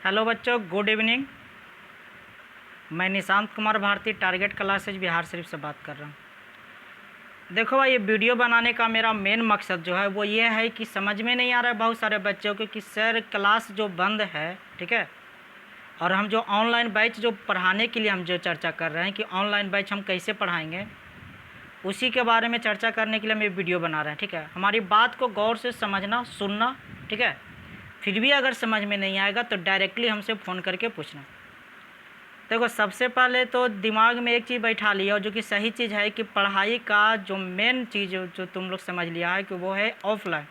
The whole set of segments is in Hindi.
हेलो बच्चों, गुड इवनिंग। मैं निशांत कुमार भारती टारगेट क्लासेज बिहार शरीफ से बात कर रहा हूँ। देखो भाई, ये वीडियो बनाने का मेरा मेन मकसद जो है वो ये है कि समझ में नहीं आ रहा है बहुत सारे बच्चों को कि सर क्लास जो बंद है, ठीक है, और हम जो ऑनलाइन बैच जो पढ़ाने के लिए हम जो चर्चा कर रहे हैं कि ऑनलाइन बैच हम कैसे पढ़ाएंगे, उसी के बारे में चर्चा करने के लिए हम ये वीडियो बना रहे हैं। ठीक है, हमारी बात को गौर से समझना, सुनना। ठीक है, फिर भी अगर समझ में नहीं आएगा तो डायरेक्टली हमसे फ़ोन करके पूछना। देखो, सबसे पहले तो दिमाग में एक चीज़ बैठा लिया, जो कि सही चीज़ है कि पढ़ाई का जो मेन चीज़ जो तुम लोग समझ लिया है कि वो है ऑफलाइन।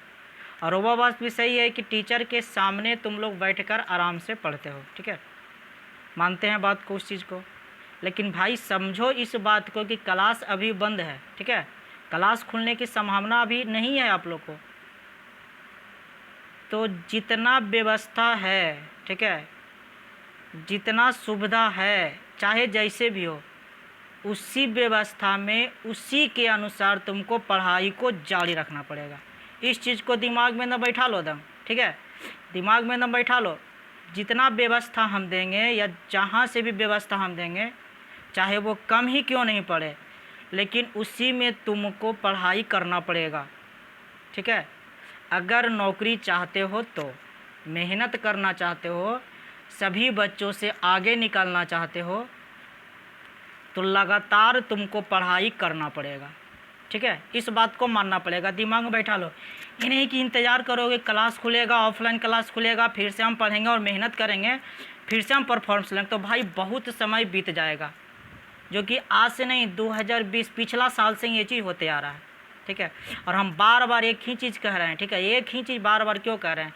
और वो बात भी सही है कि टीचर के सामने तुम लोग बैठकर आराम से पढ़ते हो। ठीक है, मानते हैं बात को, उस चीज़ को। लेकिन भाई समझो इस बात को कि क्लास अभी बंद है। ठीक है, क्लास खुलने की संभावना अभी नहीं है आप लोग को। तो जितना व्यवस्था है, ठीक है, जितना सुविधा है, चाहे जैसे भी हो, उसी व्यवस्था में उसी के अनुसार तुमको पढ़ाई को जारी रखना पड़ेगा। इस चीज़ को दिमाग में न बैठा लो दम। ठीक है, दिमाग में न बैठा लो। जितना व्यवस्था हम देंगे या जहाँ से भी व्यवस्था हम देंगे, चाहे वो कम ही क्यों नहीं पड़े, लेकिन उसी में तुमको पढ़ाई करना पड़ेगा। ठीक है, अगर नौकरी चाहते हो तो, मेहनत करना चाहते हो, सभी बच्चों से आगे निकलना चाहते हो, तो लगातार तुमको पढ़ाई करना पड़ेगा। ठीक है, इस बात को मानना पड़ेगा, दिमाग में बैठा लो। ये नहीं कि इंतज़ार करोगे क्लास खुलेगा, ऑफलाइन क्लास खुलेगा, फिर से हम पढ़ेंगे और मेहनत करेंगे, फिर से हम परफॉर्मेंस लेंगे, तो भाई बहुत समय बीत जाएगा। जो कि आज से नहीं, 2020 पिछला साल से ये चीज़ होते आ रहा है। ठीक है, और हम बार बार एक ही चीज़ कह रहे हैं। ठीक है, एक ही चीज़ बार बार क्यों कह रहे हैं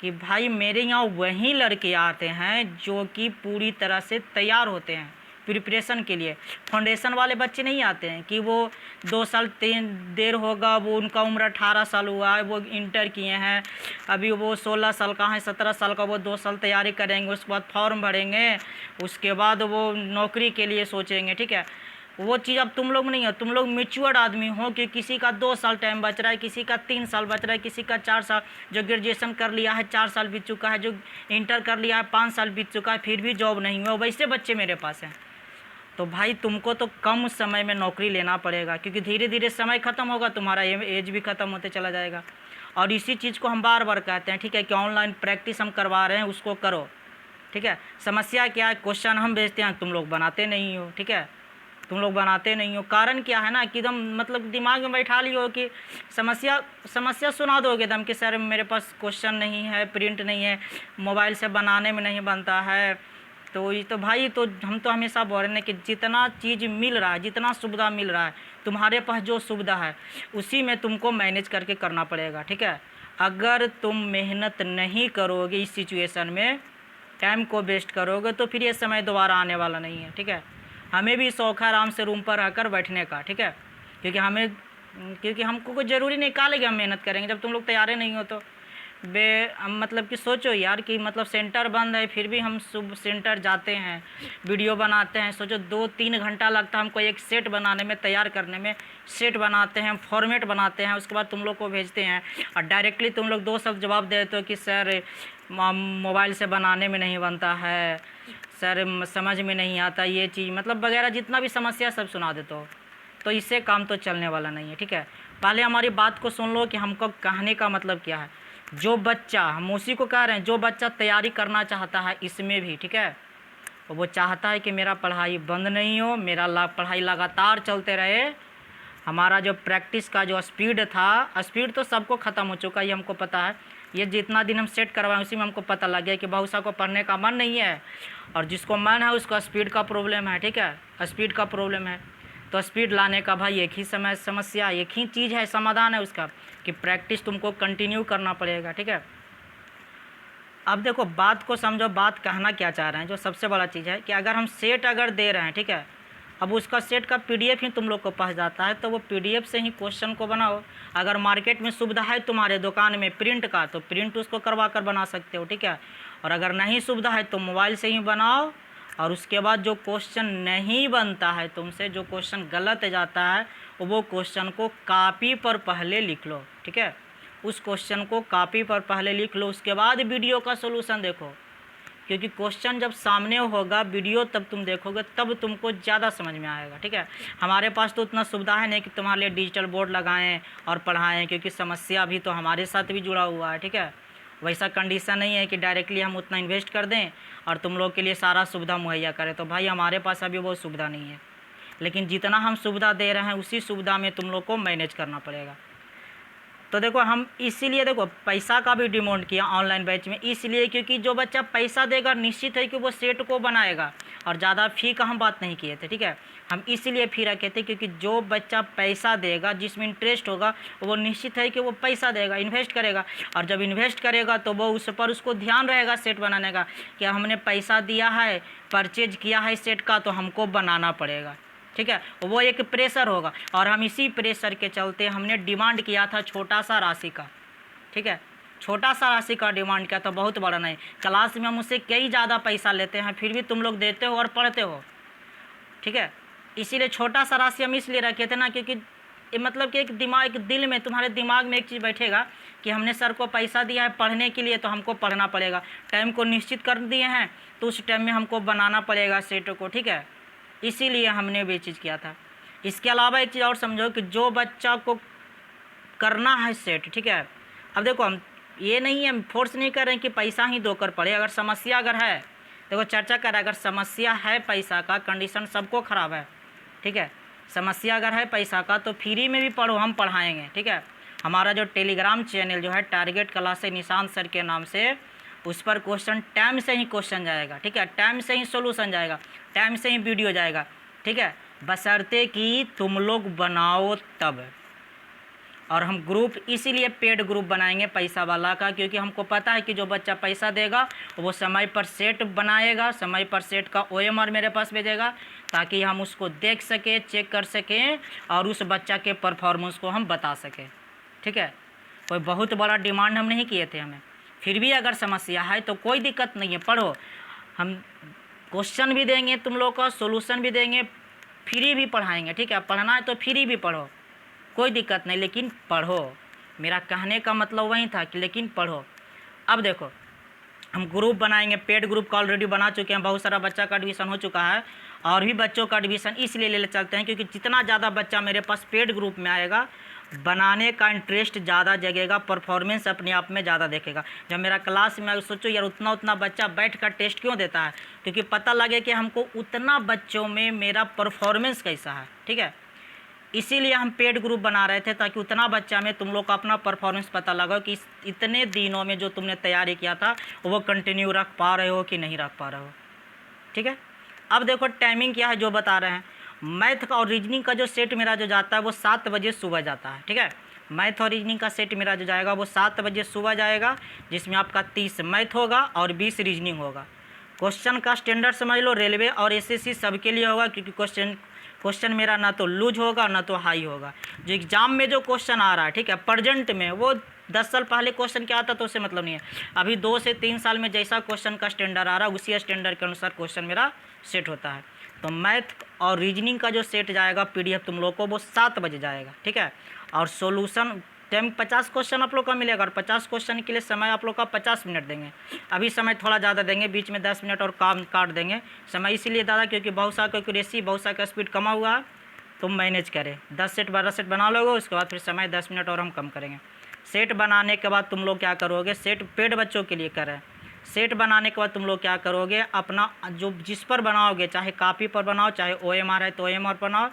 कि भाई मेरे यहाँ वही लड़के आते हैं जो कि पूरी तरह से तैयार होते हैं प्रिपरेशन के लिए। फाउंडेशन वाले बच्चे नहीं आते हैं कि वो 2 साल देर होगा, वो उनका उम्र 18 साल हुआ है, वो इंटर किए हैं, अभी वो 16 साल का है, 17 साल का, वो 2 साल तैयारी करेंगे, उसके बाद फॉर्म भरेंगे, उसके बाद वो नौकरी के लिए सोचेंगे। ठीक है, वो चीज़ अब तुम लोग नहीं हो। तुम लोग मैच्योर्ड आदमी हो कि किसी का 2 साल टाइम बच रहा है, किसी का 3 साल बच रहा है, किसी का 4 साल, जो ग्रेजुएशन कर लिया है 4 साल बीत चुका है, जो इंटर कर लिया है 5 साल बीत चुका है, फिर भी जॉब नहीं हुआ, वैसे बच्चे मेरे पास हैं। तो भाई तुमको तो कम समय में नौकरी लेना पड़ेगा, क्योंकि धीरे धीरे समय ख़त्म होगा, तुम्हारा एज भी ख़त्म होते चला जाएगा। और इसी चीज़ को हम बार बार कहते हैं। ठीक है, कि ऑनलाइन प्रैक्टिस हम करवा रहे हैं, उसको करो। ठीक है, समस्या क्या है, क्वेश्चन हम भेजते हैं, तुम लोग बनाते नहीं हो। ठीक है, तुम लोग बनाते नहीं हो, कारण क्या है ना कि एकदम मतलब दिमाग में बैठा लियो कि समस्या सुना दोगे एकदम कि सर मेरे पास क्वेश्चन नहीं है, प्रिंट नहीं है, मोबाइल से बनाने में नहीं बनता है। तो ये तो भाई, तो हम तो हमेशा बोल रहे हैं कि जितना चीज़ मिल रहा है, जितना सुविधा मिल रहा है, तुम्हारे पास जो सुविधा है उसी में तुमको मैनेज करके करना पड़ेगा। ठीक है, अगर तुम मेहनत नहीं करोगे, इस सिचुएशन में टाइम को वेस्ट करोगे, तो फिर ये समय दोबारा आने वाला नहीं है। ठीक है, हमें भी शौक है आराम से रूम पर रहकर बैठने का। ठीक है, क्योंकि हमको कोई ज़रूरी नहीं निकालेगा, हम मेहनत करेंगे। जब तुम लोग तैयार नहीं हो तो मतलब कि सोचो यार कि मतलब सेंटर बंद है, फिर भी हम सुबह सेंटर जाते हैं, वीडियो बनाते हैं। सोचो 2-3 घंटा लगता है हमको एक सेट बनाने में, तैयार करने में। सेट बनाते हैं, फॉर्मेट बनाते हैं, उसके बाद तुम लोग को भेजते हैं, और डायरेक्टली तुम लोग 2 शब्द जवाब देते हो कि सर मोबाइल से बनाने में नहीं बनता है, सर समझ में नहीं आता ये चीज़, मतलब वगैरह जितना भी समस्या सब सुना देते हो। तो इससे काम तो चलने वाला नहीं है। ठीक है, पहले हमारी बात को सुन लो कि हमको कहने का मतलब क्या है। जो बच्चा, हम उसी को कह रहे हैं, जो बच्चा तैयारी करना चाहता है इसमें भी, ठीक है, वो चाहता है कि मेरा पढ़ाई बंद नहीं हो, मेरा पढ़ाई लगातार चलते रहे। हमारा जो प्रैक्टिस का जो स्पीड था, स्पीड तो सबको ख़त्म हो चुका है, ये हमको पता है। ये जितना दिन हम सेट करवाएं उसी में हमको पता लग गया कि बहुत सा को पढ़ने का मन नहीं है, और जिसको मन है उसका स्पीड का प्रॉब्लम है। ठीक है, स्पीड का प्रॉब्लम है, तो स्पीड लाने का भाई एक ही समस्या, एक ही चीज़ है, समाधान है उसका, कि प्रैक्टिस तुमको कंटिन्यू करना पड़ेगा। ठीक है, अब देखो बात को समझो, बात कहना क्या चाह रहे हैं। जो सबसे बड़ा चीज़ है कि अगर हम सेट अगर दे रहे हैं, ठीक है, अब उसका सेट का पीडीएफ ही तुम लोग को पास जाता है, तो वो पीडीएफ से ही क्वेश्चन को बनाओ। अगर मार्केट में सुविधा है तुम्हारे दुकान में प्रिंट का, तो प्रिंट उसको करवा कर बना सकते हो। ठीक है, और अगर नहीं सुविधा है तो मोबाइल से ही बनाओ, और उसके बाद जो क्वेश्चन नहीं बनता है तुमसे, जो क्वेश्चन गलत जाता है, वो क्वेश्चन को कॉपी पर पहले लिख लो। ठीक है, उस क्वेश्चन को कॉपी पर पहले लिख लो, उसके बाद वीडियो का सोल्यूशन देखो क्योंकि क्वेश्चन जब सामने होगा वीडियो तब तुम देखोगे तब तुमको ज़्यादा समझ में आएगा, ठीक है। हमारे पास तो उतना सुविधा है नहीं कि तुम्हारे लिए डिजिटल बोर्ड लगाएं और पढ़ाएं, क्योंकि समस्या भी तो हमारे साथ भी जुड़ा हुआ है, ठीक है। वैसा कंडीशन नहीं है कि डायरेक्टली हम उतना इन्वेस्ट कर दें और तुम लोग के लिए सारा सुविधा मुहैया करें। तो भाई हमारे पास अभी वो सुविधा नहीं है, लेकिन जितना हम सुविधा दे रहे हैं उसी सुविधा में तुम लोग को मैनेज करना पड़ेगा। तो देखो हम इसीलिए देखो पैसा का भी डिमांड किया ऑनलाइन बैच में, इसलिए क्योंकि जो बच्चा पैसा देगा निश्चित है कि वो सेट को बनाएगा, और ज़्यादा फ़ी का हम बात नहीं किए थे, ठीक है। हम इसीलिए फ़ी रखे थे क्योंकि जो बच्चा पैसा देगा, जिसमें इंटरेस्ट होगा, वो निश्चित है कि वो पैसा देगा, इन्वेस्ट करेगा, और जब इन्वेस्ट करेगा तो वो उस पर उसको ध्यान रहेगा सेट बनाने का कि हमने पैसा दिया है, परचेज किया है सेट का, तो हमको बनाना पड़ेगा, ठीक है। वो एक प्रेशर होगा, और हम इसी प्रेशर के चलते हमने डिमांड किया था छोटा सा राशि का, ठीक है। छोटा सा राशि का डिमांड किया था, बहुत बड़ा नहीं। क्लास में हम उससे कई ज़्यादा पैसा लेते हैं, फिर भी तुम लोग देते हो और पढ़ते हो, ठीक है। इसीलिए छोटा सा राशि हम इसलिए रखे थे ना, क्योंकि मतलब कि एक दिल में, तुम्हारे दिमाग में एक चीज़ बैठेगा कि हमने सर को पैसा दिया है पढ़ने के लिए, तो हमको पढ़ना पड़ेगा। टाइम को निश्चित कर दिए हैं तो उस टाइम में हमको बनाना पड़ेगा सेट को, ठीक है। इसीलिए हमने भी चीज़ किया था। इसके अलावा एक चीज़ और समझो कि जो बच्चा को करना है सेट, ठीक है। अब देखो हम ये नहीं, हम फोर्स नहीं कर रहे हैं कि पैसा ही दो कर पढ़े। अगर समस्या अगर है, देखो चर्चा कर रहा है, अगर समस्या है पैसा का, कंडीशन सबको ख़राब है, ठीक है। समस्या अगर है पैसा का तो फ्री में भी पढ़ो, हम पढ़ाएंगे, ठीक है। हमारा जो टेलीग्राम चैनल जो है टारगेट क्लास निशांत सर के नाम से, उस पर क्वेश्चन टाइम से ही क्वेश्चन जाएगा, ठीक है। टाइम से ही सॉल्यूशन जाएगा, टाइम से ही वीडियो जाएगा, ठीक है। बशर्ते कि तुम लोग बनाओ तब। और हम ग्रुप इसीलिए पेड ग्रुप बनाएंगे पैसा वाला का, क्योंकि हमको पता है कि जो बच्चा पैसा देगा वो समय पर सेट बनाएगा, समय पर सेट का OMR मेरे पास भेजेगा, ताकि हम उसको देख सकें, चेक कर सकें और उस बच्चा के परफॉर्मेंस को हम बता सकें, ठीक है। कोई बहुत बड़ा डिमांड हम नहीं किए थे हमें। फिर भी अगर समस्या है तो कोई दिक्कत नहीं है, पढ़ो। हम क्वेश्चन भी देंगे तुम लोग का, सॉल्यूशन भी देंगे, फ्री भी पढ़ाएंगे, ठीक है। पढ़ना है तो फ्री भी पढ़ो, कोई दिक्कत नहीं, लेकिन पढ़ो। मेरा कहने का मतलब वही था कि लेकिन पढ़ो। अब देखो हम ग्रुप बनाएंगे, पेड ग्रुप का ऑलरेडी बना चुके हैं, बहुत सारा बच्चा का एडमिशन हो चुका है, और भी बच्चों का एडमिशन इसलिए ले चलते हैं क्योंकि जितना ज़्यादा बच्चा मेरे पास पेड ग्रुप में आएगा, बनाने का इंटरेस्ट ज़्यादा जगेगा, परफॉर्मेंस अपने आप में ज़्यादा देखेगा। जब मेरा क्लास में सोचो यार उतना बच्चा बैठ कर टेस्ट क्यों देता है, क्योंकि पता लगे कि हमको उतना बच्चों में मेरा परफॉर्मेंस कैसा है, ठीक है। इसीलिए हम पेड ग्रुप बना रहे थे, ताकि उतना बच्चा में तुम लोग का अपना परफॉर्मेंस पता लगा कि इतने दिनों में जो तुमने तैयारी किया था वो कंटिन्यू रख पा रहे हो कि नहीं रख पा रहे हो, ठीक है। अब देखो टाइमिंग क्या है जो बता रहे हैं। मैथ का और रीजनिंग का जो सेट मेरा जो जाता है वो 7 बजे सुबह जाता है, ठीक है। मैथ और रीजनिंग का सेट मेरा जो जाएगा वो 7 बजे सुबह जाएगा, जिसमें आपका 30 मैथ होगा और 20 रीजनिंग होगा। क्वेश्चन का स्टैंडर्ड समझ लो, रेलवे और SSC सबके लिए होगा, क्योंकि क्वेश्चन मेरा ना तो लूज होगा ना तो हाई होगा। जो एग्ज़ाम में जो क्वेश्चन आ रहा है, ठीक है, प्रेजेंट में, वो 10 साल पहले क्वेश्चन क्या आता तो उससे मतलब नहीं है। अभी 2 से 3 साल में जैसा क्वेश्चन का स्टैंडर्ड आ रहा है उसी स्टैंडर्ड के अनुसार क्वेश्चन मेरा सेट होता है। तो मैथ और रीजनिंग का जो सेट जाएगा PDF तुम लोग को वो 7 बजे जाएगा, ठीक है। और सॉल्यूशन टाइम 50 क्वेश्चन आप लोग का मिलेगा, और 50 क्वेश्चन के लिए समय आप लोग का 50 मिनट देंगे। अभी समय थोड़ा ज़्यादा देंगे, बीच में 10 मिनट और काम काट देंगे समय, इसीलिए ज़्यादा क्योंकि बहुत सा एक्यूरेसी, बहुत सा का स्पीड कमा हुआ है, तुम मैनेज करें। 10 सेट 12 सेट बना लोगे, उसके बाद फिर समय 10 मिनट और हम कम करेंगे। सेट बनाने के बाद तुम लोग क्या करोगे, सेट पेड बच्चों के लिए करें। सेट बनाने के बाद तुम लोग क्या करोगे, अपना जो जिस पर बनाओगे, चाहे कापी पर बनाओ, चाहे OMR है तो OMR बनाओ,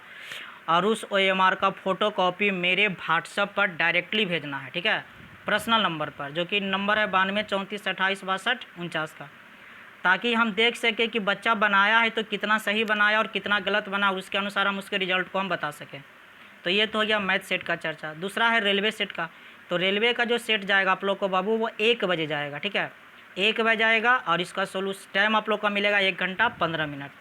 और उस OMR का फ़ोटो कॉपी मेरे व्हाट्सएप पर डायरेक्टली भेजना है, ठीक है, पर्सनल नंबर पर, जो कि नंबर है 92 34 28 62 49 का, ताकि हम देख सकें कि बच्चा बनाया है तो कितना सही बनाया और कितना गलत बना, और उसके अनुसार हम उसके रिजल्ट को हम बता सकें। तो ये तो हो गया मैथ सेट का चर्चा। दूसरा है रेलवे सेट का। तो रेलवे का जो सेट जाएगा आप लोग को बाबू वो 1 बजे जाएगा, ठीक है, 1 बजे जाएगा, और इसका सोल्यूशन टाइम आप लोग का मिलेगा 1 घंटा 15 मिनट।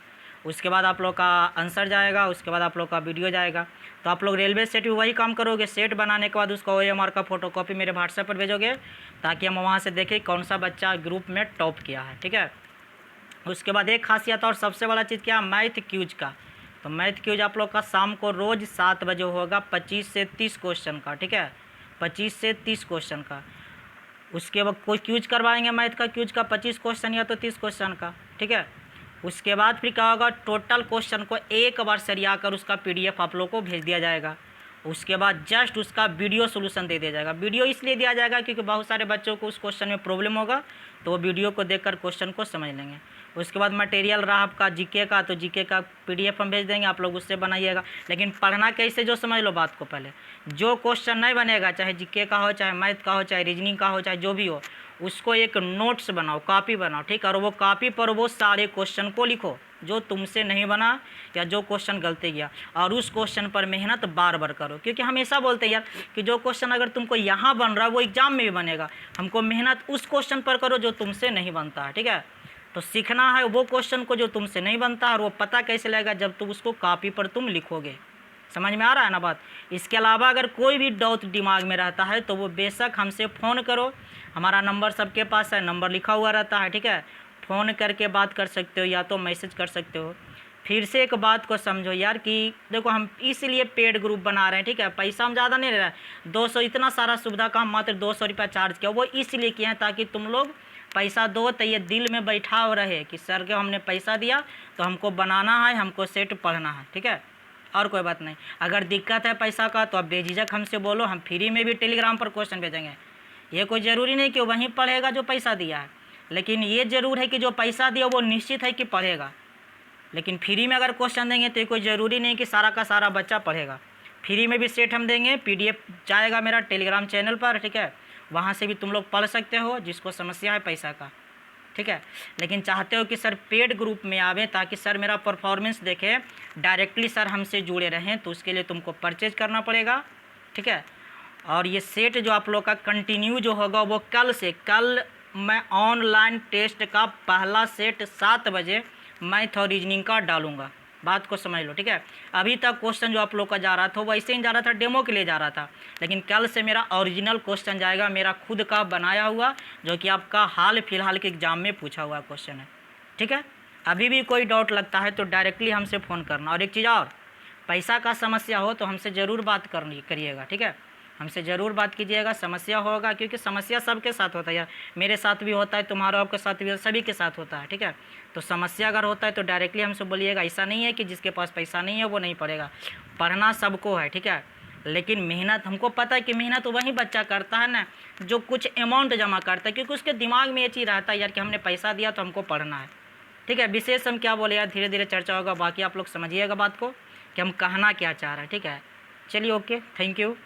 उसके बाद आप लोग का आंसर जाएगा, उसके बाद आप लोग का वीडियो जाएगा। तो आप लोग रेलवे सेट भी वही काम करोगे, सेट बनाने के बाद उसका OMR का फ़ोटोकॉपी मेरे व्हाट्सएप पर भेजोगे, ताकि हम वहाँ से देखें कौन सा बच्चा ग्रुप में टॉप किया है, ठीक है। उसके बाद एक खासियत और सबसे बड़ा चीज़ क्या, मैथ क्यूज का। तो मैथ क्यूज आप लोग का शाम को रोज़ 7 बजे होगा, 25 से 30 क्वेश्चन का, ठीक है, 25 से 30 क्वेश्चन का। उसके बाद कोई क्यूज करवाएंगे मैथ का, क्यूज का 25 क्वेश्चन या तो 30 क्वेश्चन का, ठीक है। उसके बाद फिर क्या होगा, टोटल क्वेश्चन को एक बार सरिया कर उसका PDF आप लोग को भेज दिया जाएगा। उसके बाद जस्ट उसका वीडियो सोल्यूशन दे दिया जाएगा। वीडियो इसलिए दिया जाएगा क्योंकि बहुत सारे बच्चों को उस क्वेश्चन में प्रॉब्लम होगा, तो वो वीडियो को देखकर क्वेश्चन को समझ लेंगे। उसके बाद मटेरियल रहा आपका जीके का, तो जीके का PDF हम भेज देंगे, आप लोग उससे बनाइएगा। लेकिन पढ़ना कैसे जो समझ लो बात को पहले। जो क्वेश्चन नहीं बनेगा, चाहे जीके का हो, चाहे मैथ का हो, चाहे रीजनिंग का हो, चाहे जो भी हो, उसको एक नोट्स बनाओ, कॉपी बनाओ, ठीक है। और वो कॉपी पर वो सारे क्वेश्चन को लिखो जो तुमसे नहीं बना या जो क्वेश्चन गलती गया, और उस क्वेश्चन पर मेहनत बार बार करो। क्योंकि हमेशा बोलते हैं यार कि जो क्वेश्चन अगर तुमको यहाँ बन रहा है वो एग्जाम में भी बनेगा। हमको मेहनत उस क्वेश्चन पर करो जो तुमसे नहीं बनता है, ठीक है। तो सीखना है वो क्वेश्चन को जो तुमसे नहीं बनता है, और वो पता कैसे लगेगा, जब तुम उसको कॉपी पर तुम लिखोगे। समझ में आ रहा है ना बात। इसके अलावा अगर कोई भी डाउट दिमाग में रहता है तो वो बेशक हमसे फ़ोन करो। हमारा नंबर सबके पास है, नंबर लिखा हुआ रहता है, ठीक है। फ़ोन करके बात कर सकते हो या तो मैसेज कर सकते हो। फिर से एक बात को समझो यार कि देखो हम इसलिए पेड ग्रुप बना रहे हैं, ठीक है। पैसा हम ज़्यादा नहीं ले रहे हैं, 200 इतना सारा सुविधा का हम मात्र 200 रुपया चार्ज किया। वो इसलिए किए हैं ताकि तुम लोग पैसा दो तो ये दिल में बैठा हो रहे कि सर के हमने पैसा दिया तो हमको बनाना है, हमको सेट पढ़ना है, ठीक है। और कोई बात नहीं। अगर दिक्कत है पैसा का तो आप बेझिझक हमसे बोलो, हम फ्री में भी टेलीग्राम पर क्वेश्चन भेजेंगे। ये कोई ज़रूरी नहीं कि वहीं पढ़ेगा जो पैसा दिया है, लेकिन ये ज़रूर है कि जो पैसा दिया वो निश्चित है कि पढ़ेगा। लेकिन फ्री में अगर क्वेश्चन देंगे तो ये कोई ज़रूरी नहीं कि सारा का सारा बच्चा पढ़ेगा। फ्री में भी सेट हम देंगे, PDF जाएगा मेरा टेलीग्राम चैनल पर, ठीक है। वहाँ से भी तुम लोग पढ़ सकते हो जिसको समस्या है पैसा का, ठीक है। लेकिन चाहते हो कि सर पेड ग्रुप में आवे ताकि सर मेरा परफॉर्मेंस देखे, डायरेक्टली सर हमसे जुड़े रहें, तो उसके लिए तुमको परचेज करना पड़ेगा, ठीक है। और ये सेट जो आप लोग का कंटिन्यू जो होगा वो कल मैं ऑनलाइन टेस्ट का पहला सेट 7 बजे मैथ और रीजनिंग का डालूंगा। बात को समझ लो, ठीक है। अभी तक क्वेश्चन जो आप लोग का जा रहा था वो ऐसे ही जा रहा था, डेमो के लिए जा रहा था। लेकिन कल से मेरा ओरिजिनल क्वेश्चन जाएगा, मेरा खुद का बनाया हुआ, जो कि आपका हाल फिलहाल के एग्ज़ाम में पूछा हुआ क्वेश्चन है, ठीक है। अभी भी कोई डाउट लगता है तो डायरेक्टली हमसे फ़ोन करना। और एक चीज़ और, पैसा का समस्या हो तो हमसे ज़रूर बात करिएगा, ठीक है। हमसे ज़रूर बात कीजिएगा। समस्या होगा क्योंकि समस्या सबके साथ होता है यार, मेरे साथ भी होता है, तुम्हारा आपके साथ भी, सभी के साथ होता है, ठीक है। तो समस्या अगर होता है तो डायरेक्टली हमसे बोलिएगा। ऐसा नहीं है कि जिसके पास पैसा नहीं है वो नहीं पढ़ेगा, पढ़ना सबको है, ठीक है। लेकिन मेहनत हमको पता है कि मेहनत वही बच्चा करता है ना जो कुछ अमाउंट जमा करता है, क्योंकि उसके दिमाग में ये चीज़ रहता है यार कि हमने पैसा दिया तो हमको पढ़ना है, ठीक है। विशेष हम क्या बोले यार, धीरे धीरे चर्चा होगा, बाकी आप लोग समझिएगा बात को कि हम कहना क्या चाह रहे हैं, ठीक है। चलिए ओके, थैंक यू।